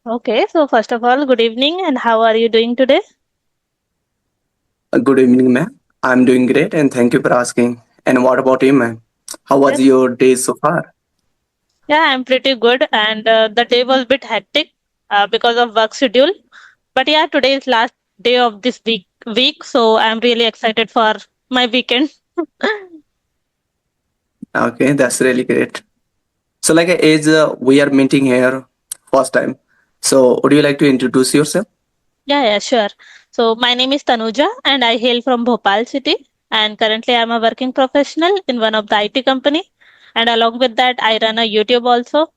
Okay, so first of all, good evening, and how are you doing today? Good evening, ma'am. I'm doing great and thank you for asking. And what about you, ma'am? How was Yes. your day so far? Yeah, I'm pretty good, and the day was a bit hectic because of work schedule. But yeah, today is last day of this week, so I'm really excited for my weekend. Okay, that's really great. So, as we are meeting here first time, so would you like to introduce yourself? Yeah, sure. So my name is Tanuja, and I hail from Bhopal city. And currently, I'm a working professional in one of the IT company. And along with that, I run a YouTube also.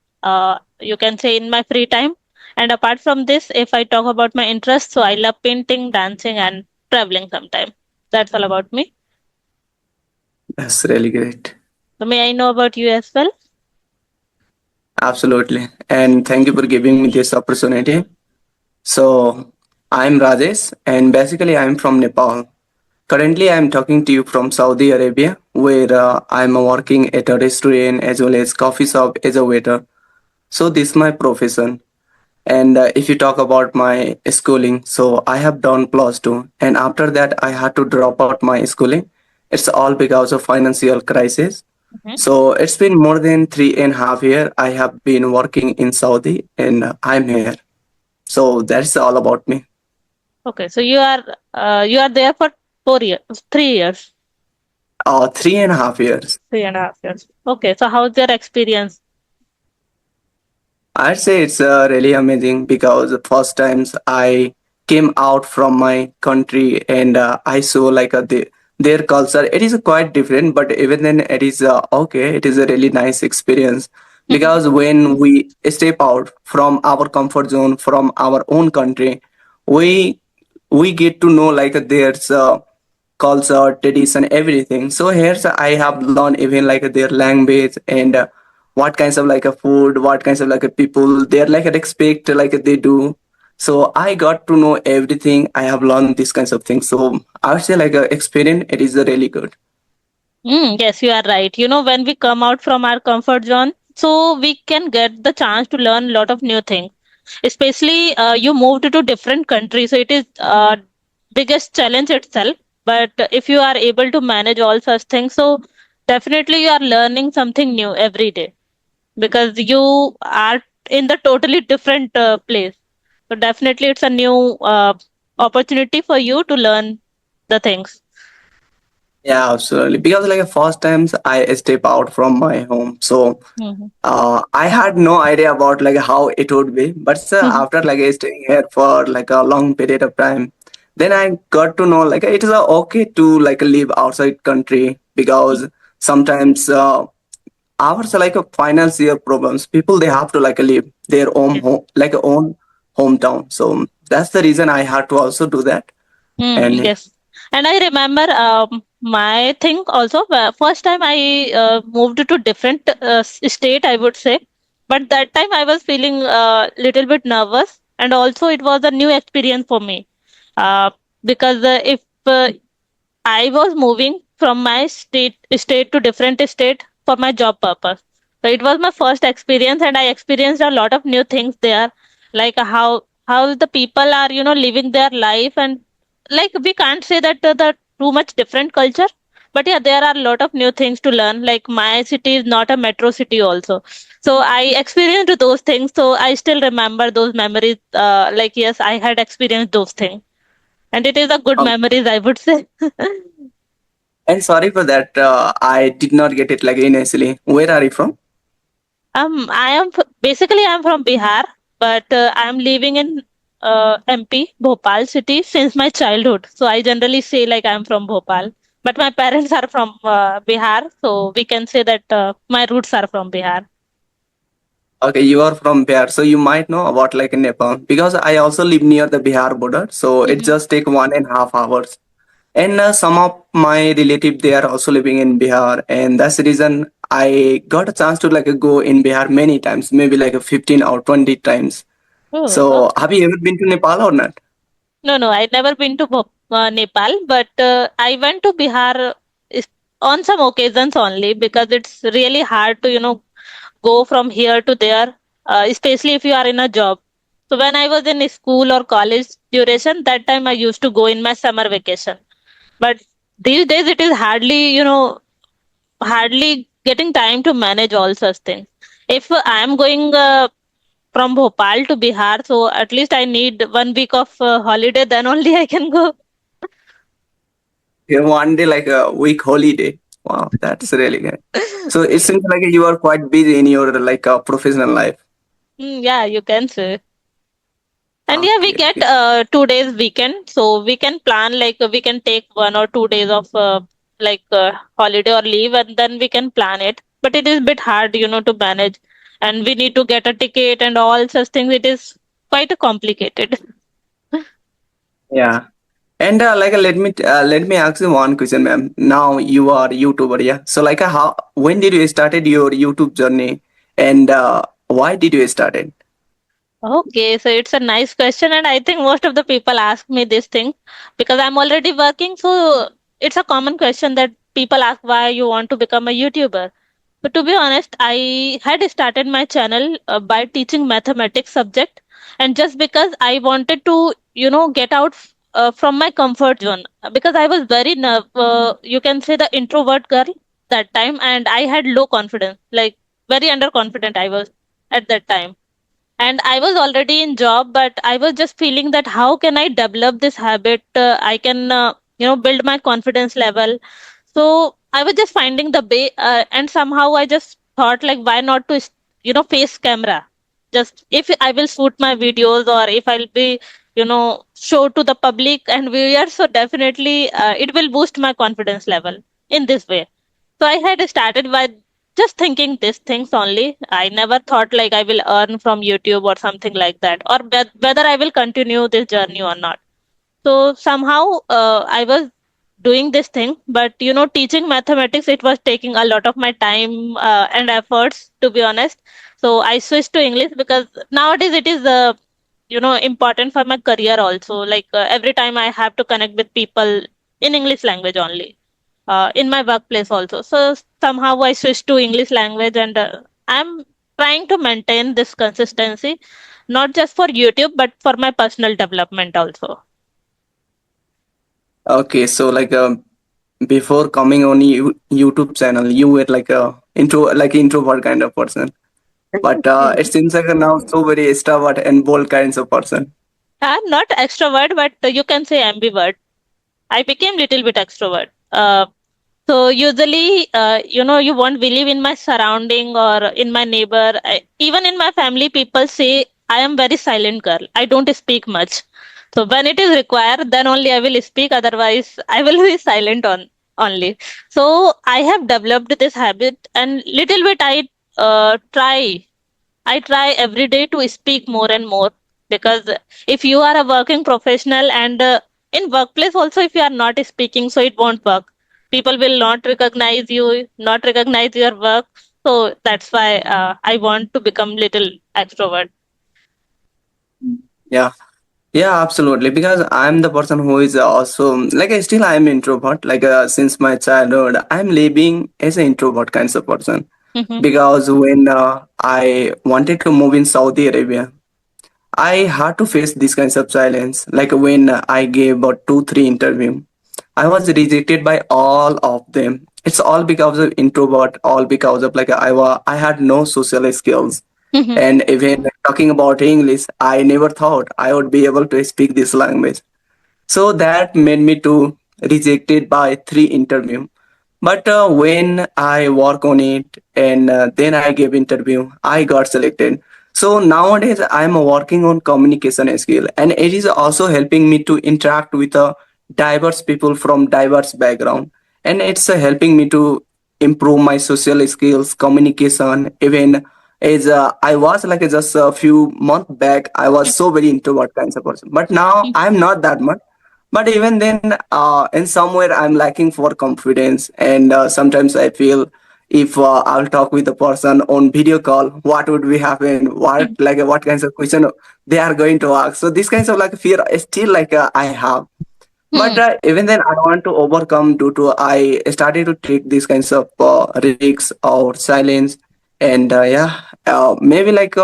You can say in my free time. And apart from this, if I talk about my interests, so I love painting, dancing, and traveling sometime. That's all about me. That's really great. So may I know about you as well? Absolutely. And thank you for giving me this opportunity. So, I'm Rajesh, and basically, I'm from Nepal. Currently, I'm talking to you from Saudi Arabia, where I'm working at a restaurant as well as coffee shop as a waiter. So, this is my profession. And if you talk about my schooling, so I have done plus two, and after that I had to drop out my schooling. It's all because of financial crisis. Mhm. So it's been more than 3.5 years I have been working in Saudi, and I'm here. So that's all about me. Okay, so you are there for 4 years, 3 years, 3.5 years. 3.5 years. Okay, so how's your experience? I'd say it's really amazing because the first times I came out from my country and I saw their culture. It is quite different, but even then it is okay. It is a really nice experience because when we step out from our comfort zone, from our own country, we we get to know there's culture, tradition, everything. So here's I have learned even their language and what kinds of a food, what kinds of a people they're expect they do. So I got to know everything. I have learned these kinds of things. So I would say experience it is really good. Yes, you are right. You know, when we come out from our comfort zone, so we can get the chance to learn a lot of new things. Especially, you moved to different countries, so it is biggest challenge itself. But if you are able to manage all such things, so definitely you are learning something new every day because you are in the totally different place. So definitely, it's a new opportunity for you to learn the things. Yeah, absolutely. Because first times I step out from my home, so Mhm. I had no idea about how it would be. But after staying here for a long period of time, then I got to know it is okay to live outside country because sometimes ours financial problems. People they have to leave their own Yes. home own hometown. So that's the reason I had to also do that. And Yes. And I remember my thing also. First time I moved to different state, I would say, but that time I was feeling a little bit nervous, and also it was a new experience for me. Uh, because if I was moving from my state to different state for my job purpose. So it was my first experience, and I experienced a lot of new things there, like how the people are, living their life, and like we can't say that the too much different culture, but yeah, there are a lot of new things to learn. Like my city is not a metro city also, so I experienced those things. So I still remember those memories. Like yes, I had experienced those things, and it is a good um, memories, I would say. and sorry for that. I did not get it initially. Where are you from? Basically I'm from Bihar, but I'm living in MP, Bhopal city since my childhood. So I generally say like I'm from Bhopal, but my parents are from Bihar, so we can say that my roots are from Bihar. Okay, you are from Bihar, so you might know about Nepal because I also live near the Bihar border, so it Mhm. just take 1.5 hours. And some of my relative they are also living in Bihar, and that's the reason I got a chance to go in Bihar many times, maybe 15 or 20 times. Oh, So okay. have you ever been to Nepal or not? No, no, I never been to Nepal, but I went to Bihar is- on some occasions only because it's really hard to, go from here to there, especially if you are in a job. So when I was in school or college duration, that time I used to go in my summer vacation. But these days it is hardly getting time to manage all such things. If I am going from Bhopal to Bihar, so at least I need 1 week of holiday, then only I can go. Yeah, one day like a week holiday. Wow, that's really good. So it seems like you are quite busy in your like professional life. Yeah, you can say. And yeah, we Okay, get okay. 2 days weekend, so we can plan like we can take 1 or 2 days of holiday or leave, and then we can plan it. But it is a bit hard, to manage, and we need to get a ticket and all such things. It is quite complicated. Yeah. And let me ask you one question, ma'am. Now you are YouTuber, yeah. So like how when did you started your YouTube journey, and why did you start it? Okay, so it's a nice question, and I think most of the people ask me this thing because I'm already working. So it's a common question that people ask why you want to become a YouTuber. But to be honest, I had started my channel by teaching mathematics subject, and just because I wanted to, get out from my comfort zone because I was very you can say the introvert girl that time, and I had low confidence, like very underconfident I was at that time, and I was already in job, but I was just feeling that how can I develop this habit, I can build my confidence level. So I was just finding the way, and somehow I just thought like why not to face camera, just if I will shoot my videos or if I'll be show to the public and viewers, so definitely it will boost my confidence level in this way. So I had started by just thinking these things only. I never thought like I will earn from YouTube or something like that, or whether I will continue this journey or not. So somehow I was doing this thing, but teaching mathematics, it was taking a lot of my time and efforts, to be honest. So I switched to English because nowadays it is important for my career also. Like every time I have to connect with people in English language only, in my workplace also. So somehow I switched to English language, and I'm trying to maintain this consistency, not just for YouTube, but for my personal development also. Okay, so like before coming on YouTube channel, you were like a introvert kind of person, but it seems like now so very extrovert and bold kinds of person. I'm not extrovert, but you can say ambivert. I became little bit extrovert. So usually, you won't believe in my surrounding or in my neighbor. Even in my family, people say I am very silent girl. I don't speak much. So when it is required, then only I will speak. Otherwise, I will be silent on only. So I have developed this habit, and little bit try. I try every day to speak more and more, because if you are a working professional and in workplace also, if you are not speaking, so it won't work. People will not recognize you, not recognize your work. So that's why I want to become little extrovert. Yeah. Yeah, absolutely. Because I'm the person who is also like I still I'm introvert. Like since my childhood, I'm living as an introvert kind of person. Hmm. Because when I wanted to move in Saudi Arabia, I had to face these kinds of silence. Like when I gave about 2, 3 interview, I was rejected by all of them. It's all because of introvert, all because of like I had no social skills, Hmm. and even talking about English, I never thought I would be able to speak this language. So that made me to rejected by 3 interview. But when I work on it and then I gave interview, I got selected. So nowadays I'm working on communication skill, and it is also helping me to interact with diverse people from diverse background, and it's helping me to improve my social skills, communication. Even as I was like just a few months back, I was so very introvert kind of person, but now I'm not that much. But even then in somewhere I'm lacking for confidence, and sometimes I feel if I'll talk with a person on video call, what would be happen, what kinds of question they are going to ask. So these kinds of like fear is still like I have. But even then I want to overcome due to I started to take these kinds of risks or silence. And maybe like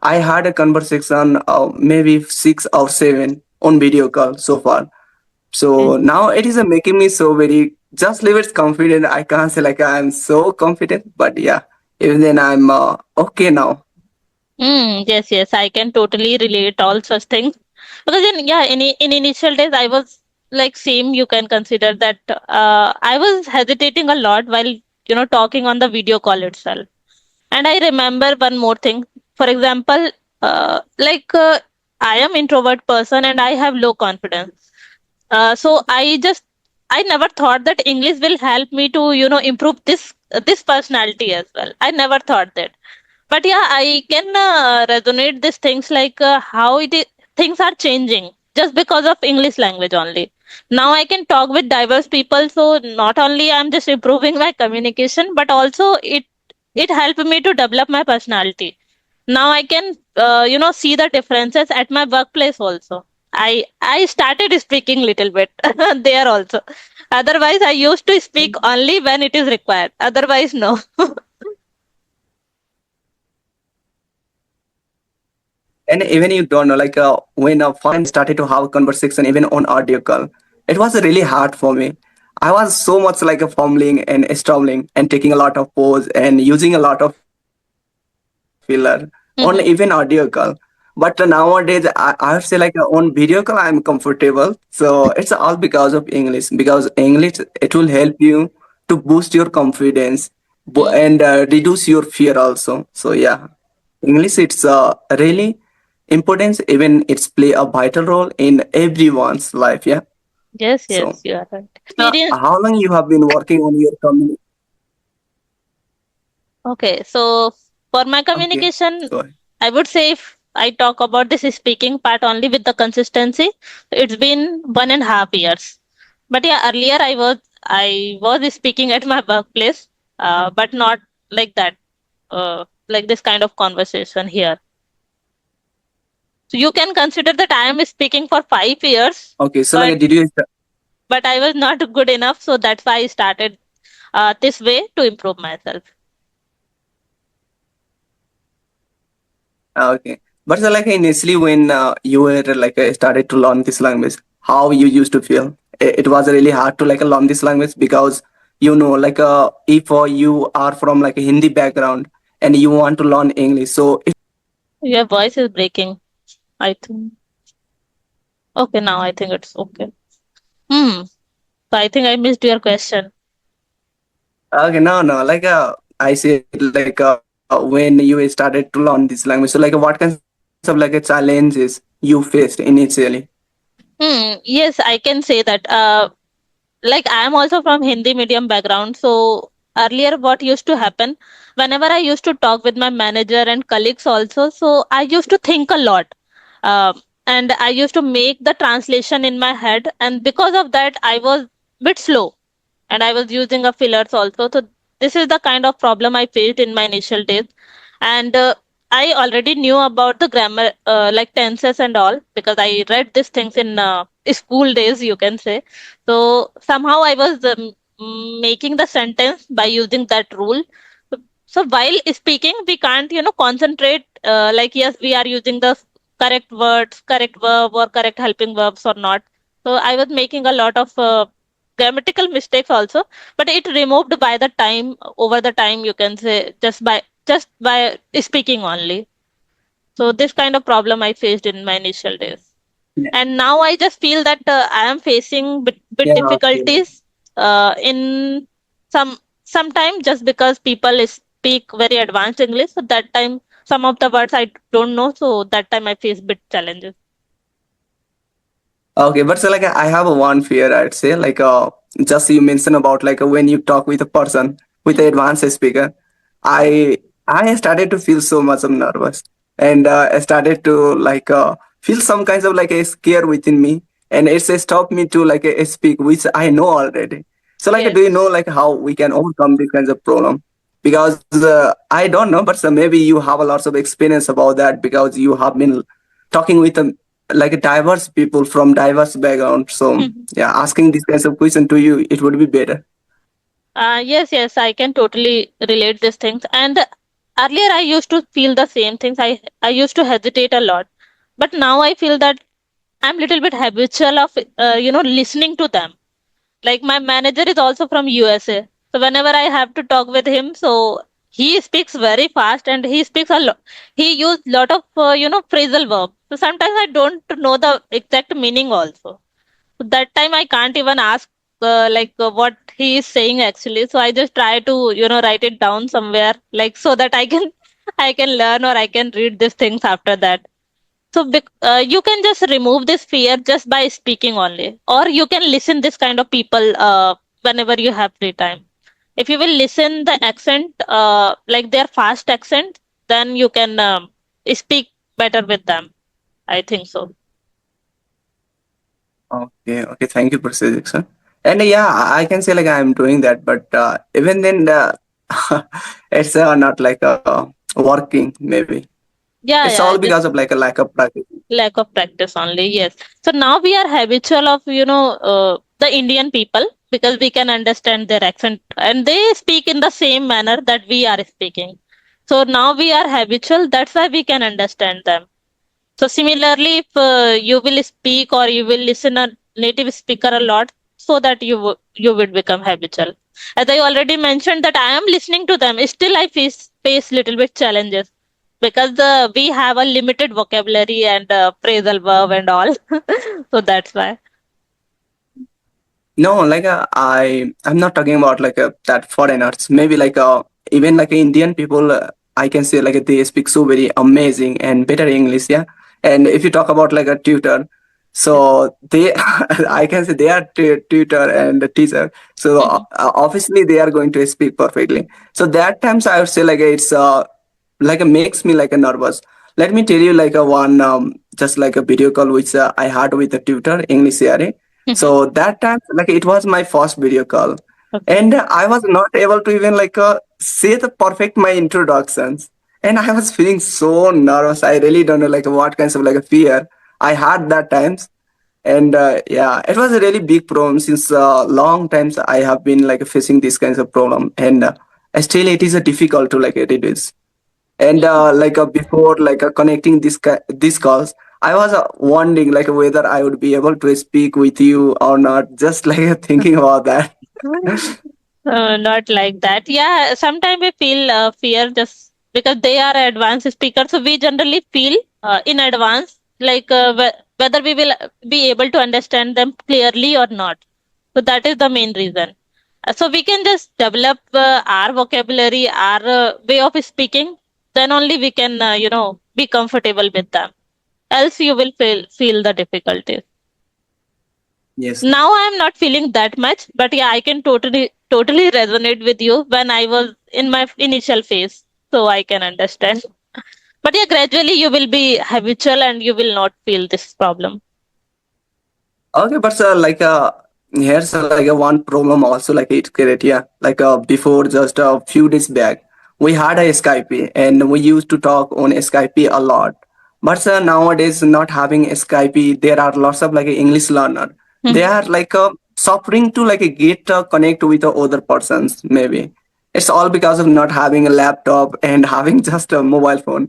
I had a conversation, maybe 6 or 7 on video call so far. Okay. So now it is making me so very just leave it confident. I can't say like I'm so confident, but yeah, even then I'm okay now. Yes, yes, I can totally relate all such things. Because in initial days, I was like same. You can consider that I was hesitating a lot while talking on the video call itself. And I remember one more thing. For example, I am introvert person and I have low confidence. So I never thought that English will help me to improve this personality as well. I never thought that. But yeah, I can resonate these things like how things are changing just because of English language only. Now I can talk with diverse people, so not only I'm just improving my communication, but also it helped me to develop my personality. Now I can see the differences at my workplace also. I started speaking little bit there also. Otherwise I used to speak only when it is required, otherwise no. And even you don't know, like when first time I started to have conversation even on audio call, it was really hard for me. I was so much like a fumbling and stumbling and taking a lot of pause and using a lot of filler on even audio call. But nowadays, I would say like on video call, I'm comfortable. So it's all because of English. Because English, it will help you to boost your confidence and reduce your fear also. So yeah, English, it's really importance. Even it's play a vital role in everyone's life. Yeah. Yes, So yes, you are right. Experience. how long you have been working on your community? Okay, so for my Okay. communication, Go ahead. I would say if I talk about this speaking part only with the consistency, it's been 1.5 years. But yeah, earlier I was speaking at my workplace, but not like that, like this kind of conversation here. So you can consider that I am speaking for 5 years, Okay. So but like, did you? I was not good enough, so that's why I started this way to improve myself. Okay. But so like initially when you were like started to learn this language, how you used to feel? It was really hard to like learn this language because like if you are from like a Hindi background and you want to learn English, so Your voice is breaking, I think. Okay, now I think it's okay. Hmm. So I think I missed your question. okay, no, like I said, like when you started to learn this language, so like what kinds of like challenges you faced initially? Yes, I can say that. Like I am also from Hindi medium background, so earlier what used to happen whenever I used to talk with my manager and colleagues also, so I used to think a lot, and I used to make the translation in my head, and because of that I was bit slow, and I was using a fillers also. So this is the kind of problem I faced in my initial days, and I already knew about the grammar, like tenses and all, because I read these things in school days, you can say. So somehow I was making the sentence by using that rule. So while speaking, we can't, concentrate. Like yes, we are using the correct words, correct verb, or correct helping verbs or not. So I was making a lot of grammatical mistakes also, but it removed by the time, over the time, you can say, just by speaking only. So this kind of problem I faced in my initial days, and now I just feel that I am facing bit Yeah, okay. difficulties in sometime, just because people speak very advanced English. So that time some of the words I don't know. So that time I face bit challenges. Okay, but so like I have a one fear, I'd say, like just you mentioned about like when you talk with a person with an Hmm. advanced speaker, I started to feel so much of nervous, and I started to like feel some kinds of like a scare within me, and it's stopped me to like speak, which I know already. So like, do you Yes. know like how we can overcome these kinds of problem? Because I don't know, but maybe you have a lot of experience about that because you have been talking with like diverse people from diverse backgrounds. So yeah, asking these kinds of question to you, it would be better. Yes, yes, I can totally relate these things. And earlier I used to feel the same things. I used to hesitate a lot, but now I feel that I'm little bit habitual of listening to them. Like my manager is also from USA, so whenever I have to talk with him, so he speaks very fast and he speaks a lot. He used lot of phrasal verb. So sometimes I don't know the exact meaning also. So that time I can't even ask what he is saying actually. So I just try to write it down somewhere, like so that I can I can learn or I can read these things after that. So you can just remove this fear just by speaking only, or you can listen this kind of people whenever you have free time. If you will listen the accent, like their fast accent, then you can speak better with them. I think so. Okay, okay. Thank you for saying, sir. And yeah, I can say like I'm doing that, but even then, it's not like working. Maybe it's Yeah, all yeah, because just of like a lack of practice. lack of practice only. Yes. So now we are habitual of the Indian people because we can understand their accent and they speak in the same manner that we are speaking. So now we are habitual. That's why we can understand them. So similarly, if you will speak or you will listen a native speaker a lot, so that you will become habitual. As I already mentioned that I am listening to them, still I face little bit challenges because we have a limited vocabulary and phrasal verb and all. So that's why. No, like I'm not talking about like that foreigners. Maybe like even like Indian people, I can say like they speak so very amazing and better English. Yeah, and if you talk about like a tutor, Yes. so they I can say they are tutor and a teacher. So Mhm. obviously they are going to speak perfectly. So that times I would say like it's like it makes me like a nervous. Let me tell you like a one just like a video call which I had with a tutor English CRA. Mhm. So that time, like it was my first video call, Okay. and I was not able to even like say the perfect my introductions, and I was feeling so nervous. I really don't know like what kinds of like a fear I had that times, and yeah, it was a really big problem since long times I have been like facing these kinds of problem, and still it is a difficult to like reduce. And like before like connecting these calls, I was wondering like whether I would be able to speak with you or not, just like thinking about that. Not like that. Yeah, sometimes we feel fear just because they are advanced speakers. So we generally feel in advance like whether we will be able to understand them clearly or not. So that is the main reason. So we can just develop our vocabulary, our way of speaking. Then only we can, be comfortable with them. Else you will feel the difficulties. Yes. Now I'm not feeling that much, but yeah, I can totally resonate with you when I was in my initial phase. So I can understand. But yeah, gradually you will be habitual and you will not feel this problem. Okay, but like here's like a one problem also like it's great, yeah. Like before just a few days back, we had a Skype and we used to talk on Skype a lot. But nowadays not having Skype, there are lots of like English learner. They Mhm. are like suffering to like get connect with the other persons. Maybe it's all because of not having a laptop and having just a mobile phone.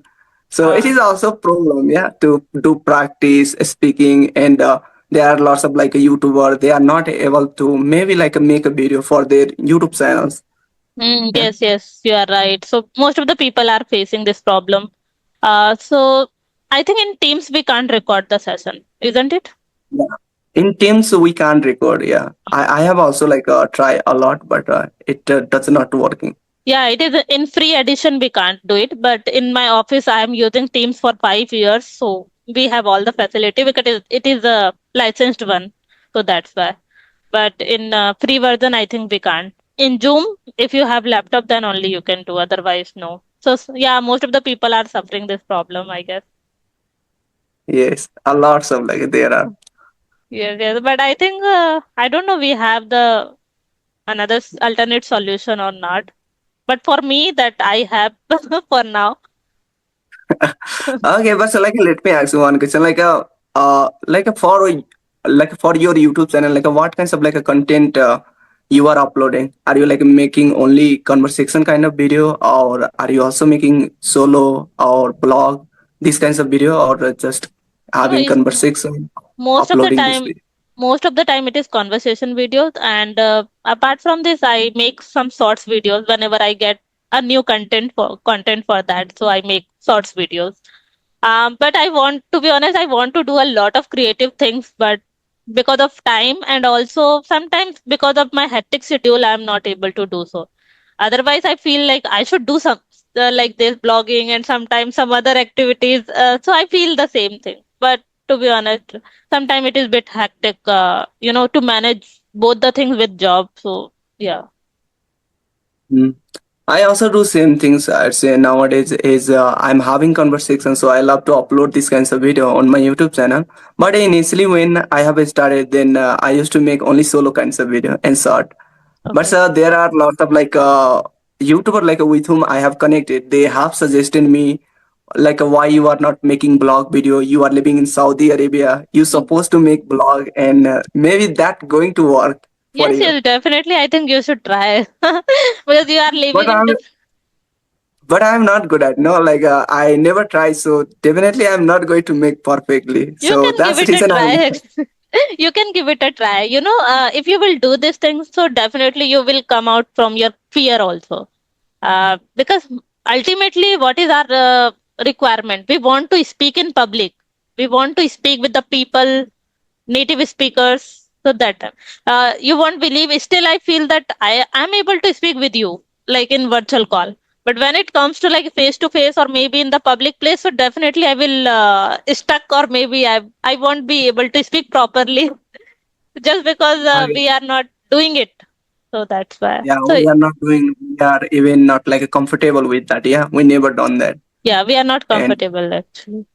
So it Uh, is also a problem, yeah, to do practice speaking, and there are lots of like a YouTuber. They are not able to maybe like make a video for their YouTube channels. Yeah. yes, yes, you are right. So most of the people are facing this problem. So I think in Teams we can't record the session, isn't it? Yeah. In Teams we can't record. Yeah, I have also like try a lot, but it does not working. Yeah, it is in free edition we can't do it, but in my office I am using Teams for 5 years, so we have all the facility because it is a licensed one, so that's why. But in free version, I think we can't. In Zoom, if you have laptop, then only you can do. Otherwise, no. So yeah, most of the people are suffering this problem, I guess. Yes, a lots of like there are. Yes, yes. But I think I don't know. We have the another alternate solution or not. But for me, that I have for now. Okay, but so like let me ask you one question. Like for your YouTube channel, like what kinds of like a content you are uploading? Are you like making only conversation kind of video, or are you also making solo or blog, these kinds of video, or just No, having is conversation, most of the uploading this time video? most of the time it is conversation videos, and apart from this I make some shorts videos whenever I get a new content for that, so I make shorts videos. But I want to be honest, I want to do a lot of creative things, but because of time and also sometimes because of my hectic schedule, I'm not able to do so. Otherwise, I feel like I should do some like this blogging and sometimes some other activities. So I feel the same thing. But to be honest, sometimes it is a bit hectic, to manage both the things with job. So yeah. Mm. I also do same things. I'd say nowadays is I'm having conversations, so I love to upload these kinds of video on my YouTube channel. But initially, when I have started, then I used to make only solo kinds of video and short. But Okay. there are lots of like YouTuber like with whom I have connected. They have suggested me like why you are not making blog video. You are living in Saudi Arabia. You Mm. supposed to make blog, and maybe that going to work for Yes, you. yes, definitely. I think you should try because you are But living in I'm different. I'm not good at no like I never try, so definitely I'm not going to make perfectly. You So can give that's the it a reason I'm try. You can give it a try. If you will do this thing, so definitely you will come out from your fear also. Because ultimately, what is our requirement? We want to speak in public. We want to speak with the people, native speakers. So that time, you won't believe. Still, I feel that I am able to speak with you, like in virtual call. But when it comes to like face to face or maybe in the public place, so definitely I will stuck, or maybe I won't be able to speak properly just because I, we are not doing it. So that's why. yeah, So we are not doing, we are even not like comfortable with that. Yeah, we never done that. yeah, we are not And comfortable actually.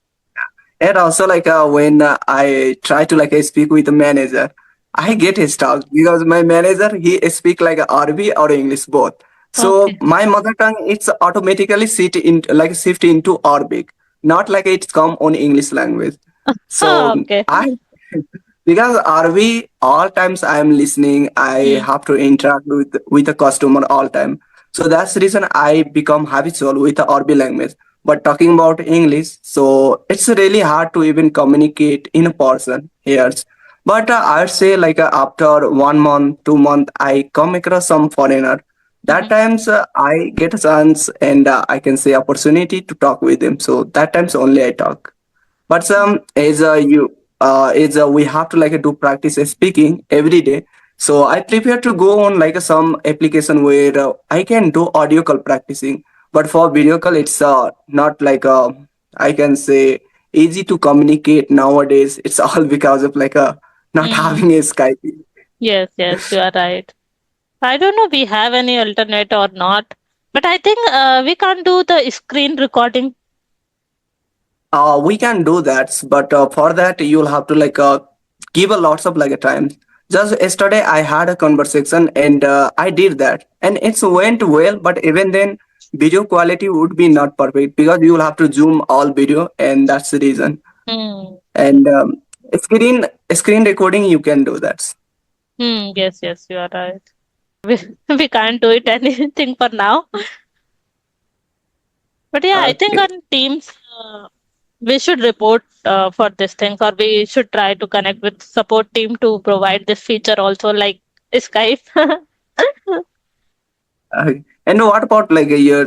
also like when I try to like speak with the manager, I Okay. get stuck because my manager he speak like Arabic or English both. So Okay. my mother tongue it's automatically sit in like shift into Arabic, not like it's come on English language. So Okay. I because RV all times I am listening, I Hmm. have to interact with the customer all time. So that's the reason I become habitual with the RB language. But talking about English, so it's really hard to even communicate in a person here. But I'd say like after 1 month, 2 month, I come across some foreigner. That Hmm. times I get a chance and I can say opportunity to talk with them. So that times only I talk. But some as you is we have to like do practice speaking every day. So I prefer to go on like some application where I can do audio call practicing. But for video call, it's not like I can say easy to communicate nowadays. It's all because of like not Hmm. having a Skype. Yes, yes, you are right. I don't know we have any alternate or not, but I think we can't do the screen recording. We can do that, but for that you'll have to like give a lots of like a time. Just yesterday I had a conversation and I did that and it's went well, but even then video quality would be not perfect because you'll have to zoom all video and that's the reason. Hmm. And screen recording you can do that. Hmm. Yes, yes, you are right. We, we can't do it anything for now. But yeah, I think Okay. on Teams, we should report for these things, or we should try to connect with support team to provide this feature also, like Skype. And what about like your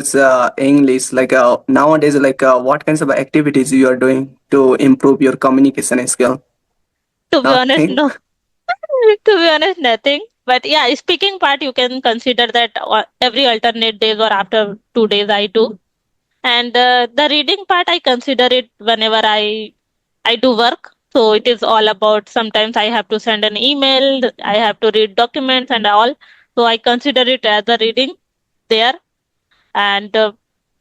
English? Like nowadays, like what kinds of activities you are doing to improve your communication skill? To be honest, Nothing. no. To be honest, nothing. But yeah, speaking part, you can consider that every alternate days or after 2 days I do. And the reading part, I consider it whenever I do work. So it is all about sometimes I have to send an email, I have to read documents and all. So I consider it as a reading there. And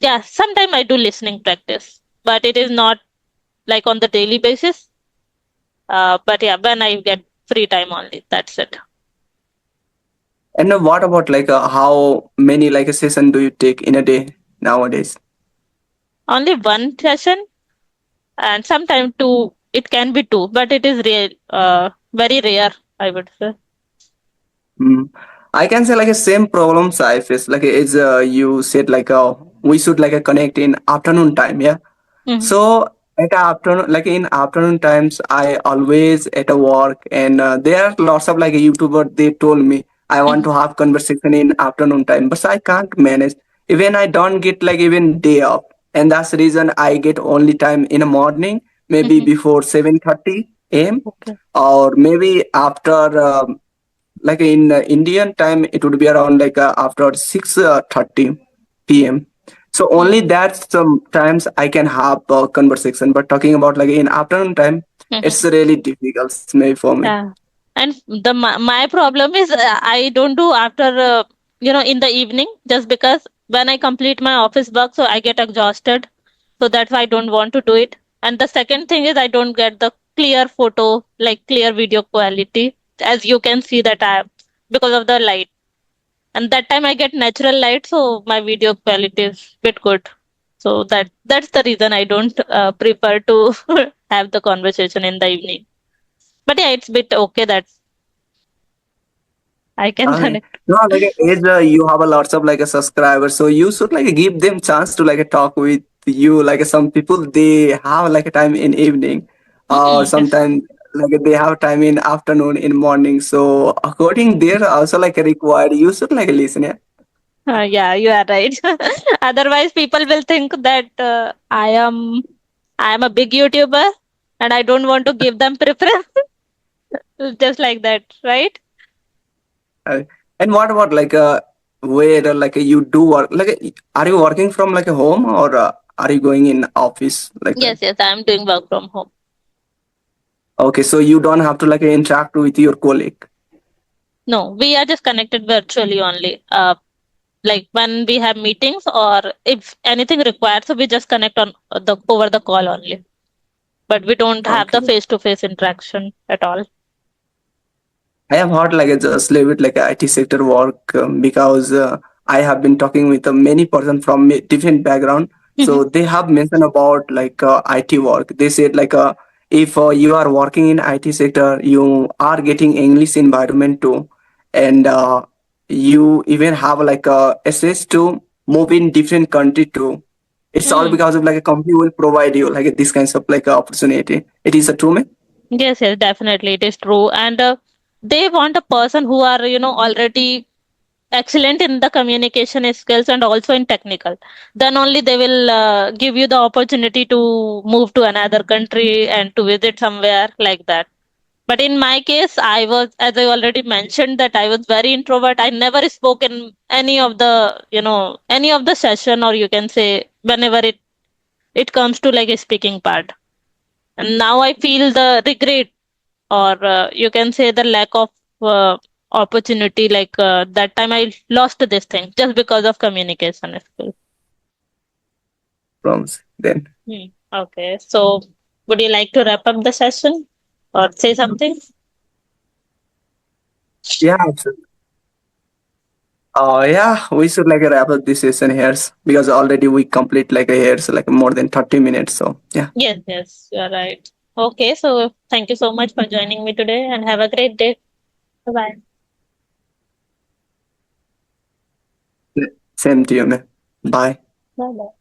yeah, sometimes I do listening practice, but it is not like on the daily basis. But yeah, when I get free time only, that's it. And what about like how many like a session do you take in a day nowadays? Only one session, and sometimes two. It can be two, but it is real, very rare, I would say. Mm. I can say like a same problems I face. Like is you said like we should like connect in afternoon time. Yeah. Mm-hmm. So at afternoon, like in afternoon times, I always at a work, and there are lots of like a YouTuber. They told me I want to have conversation in afternoon time, but I can't manage. Even I don't get like even day off, and that's the reason I get only time in the morning, maybe Mm-hmm. before 7:30 a.m. Okay. or maybe after like in Indian time, it would be around like after 6:30 p.m. So only that sometimes I can have a conversation. But talking about like in afternoon time, Mm-hmm. it's really difficult maybe for me. Yeah. And my problem is I don't do after in the evening, just because when I complete my office work, so I get exhausted. So that's why I don't want to do it. And the second thing is I don't get the clear photo, like clear video quality, as you can see that I because of the light. And that time I get natural light, so my video quality is bit good. So that's the reason I don't prefer to have the conversation in the evening. But yeah, it's bit okay that I can Okay. connect. No, like as you have a lots of like a subscribers, so you should like give them chance to like talk with you. Like some people they have like a time in evening, or Yes. sometimes like they have time in afternoon, in morning. So according there also like required, you should like listen. Yeah. Yeah, you are right. Otherwise, people will think that I am a big YouTuber and I don't want to give them preference. Just like that, right? Uh, and what about like where like you do work? Like are you working from like a home, or are you going in office like that? Yes, yes, I am doing work from home. Okay, so you don't have to like interact with your colleague. No, we are just connected virtually only. Like when we have meetings or if anything required, so we just connect on the over the call only. But we don't have the Okay. face-to-face interaction at all. I have heard like I just leave it like a IT sector work because I have been talking with many person from different background. Mhm. So they have mentioned about like IT work. They said like if you are working in IT sector, you are getting English environment too, and you even have like access to move in different country too. It's all Mm. because of like a company will provide you like this kinds of like opportunity. It is a true man. Yes, yes, definitely, it is true. And they want a person who are, already excellent in the communication skills and also in technical. Then only they will give you the opportunity to move to another country and to visit somewhere like that. But in my case, I was, as I already mentioned, that I was very introvert. I never spoke in any of the session, or you can say whenever it comes to like a speaking part. And now I feel the regret, or you can say the lack of opportunity. Like that time I lost this thing just because of communication skills. From then. Okay, so would you like to wrap up the session or say something? Yeah, yeah, we should like wrap up this session here because already we complete like a here so like more than 30 minutes. So yeah, Yes, yes, you're right. Okay, so thank you so much for joining me today and have a great day. Bye bye. same to you, man. Bye. Bye bye.